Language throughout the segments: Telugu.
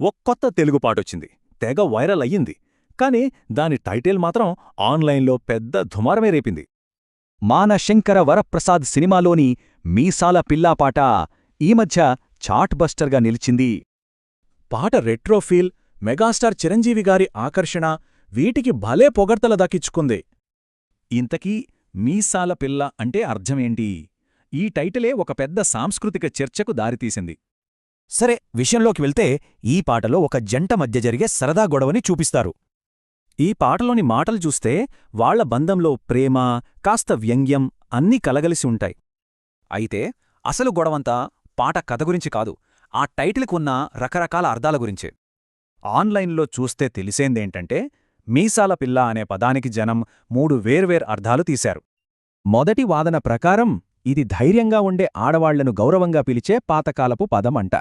కొత్త తెలుగు పాటొచ్చింది. తెగ వైరల్ అయ్యింది. కాని దాని టైటిల్ మాత్రం ఆన్లైన్లో పెద్ద దుమారమే రేపింది. మానశంకర వరప్రసాద్ సినిమాలోని మీసాల పిల్లాపాట ఈ మధ్య చాట్ బస్టర్గా నిలిచింది. పాట రెట్రోఫీల్, మెగాస్టార్ చిరంజీవిగారి ఆకర్షణ వీటికి భలే పొగడ్తల దక్కించుకుంది. ఇంతకీ మీసాల పిల్ల అంటే అర్థమేంటి? ఈ టైటిలే ఒక పెద్ద సాంస్కృతిక చర్చకు దారితీసింది. సరే, విషయంలోకి వెళ్తే ఈ పాటలో ఒక జంట మధ్య జరిగే సరదా గొడవని చూపిస్తారు. ఈ పాటలోని మాటలు చూస్తే వాళ్ల బంధంలో ప్రేమ, కాస్త వ్యంగ్యం అన్నీ కలగలిసి ఉంటాయి. అయితే అసలు గొడవంతా పాట కథ గురించి కాదు, ఆ టైటిల్కు ఉన్న రకరకాల అర్థాల గురించే. ఆన్లైన్లో చూస్తే తెలిసేందేంటంటే, మీసాల పిల్ల అనే పదానికి జనం 3 వేర్వేరు అర్థాలు తీశారు. మొదటి వాదన ప్రకారం ఇది ధైర్యంగా ఉండే ఆడవాళ్లను గౌరవంగా పిలిచే పాతకాలపు పదమంట.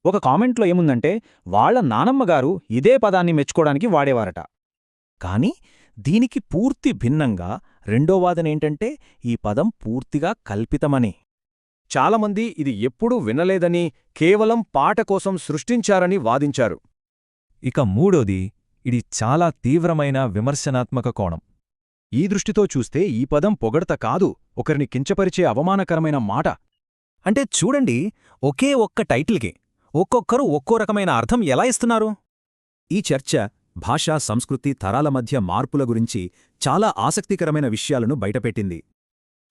ఒక కామెంట్లో ఏముందంటే, వాళ్ల నానమ్మగారు ఇదే పదాన్ని మెచ్చుకోవడానికి వాడేవారట. కాని దీనికి పూర్తి భిన్నంగా రెండో వాదనేంటంటే, ఈ పదం పూర్తిగా కల్పితమని. చాలామంది ఇది ఎప్పుడూ వినలేదని, కేవలం పాట కోసం సృష్టించారని వాదించారు. ఇక మూడోది, ఇది చాలా తీవ్రమైన విమర్శనాత్మక కోణం. ఈ దృష్టితో చూస్తే ఈ పదం పొగడత కాదు, ఒకరిని కించపరిచే అవమానకరమైన మాట. అంటే చూడండి, ఒకే ఒక్క టైటిల్కి ఒక్కొక్కరు ఒక్కో రకమైన అర్థం ఎలా ఇస్తున్నారు? ఈ చర్చ భాషా, సంస్కృతి, తరాల మధ్య మార్పుల గురించి చాలా ఆసక్తికరమైన విషయాలను బయటపెట్టింది.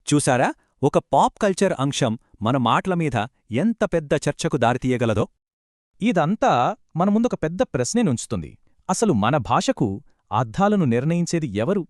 చూశారా, ఒక పాప్ కల్చర్ అంశం మన మాటల మీద ఎంత పెద్ద చర్చకు దారితీయగలదో? ఇదంతా మన ముందొక పెద్ద ప్రశ్నే నుంచుతుంది. అసలు మన భాషకు అర్థాలను నిర్ణయించేది ఎవరు?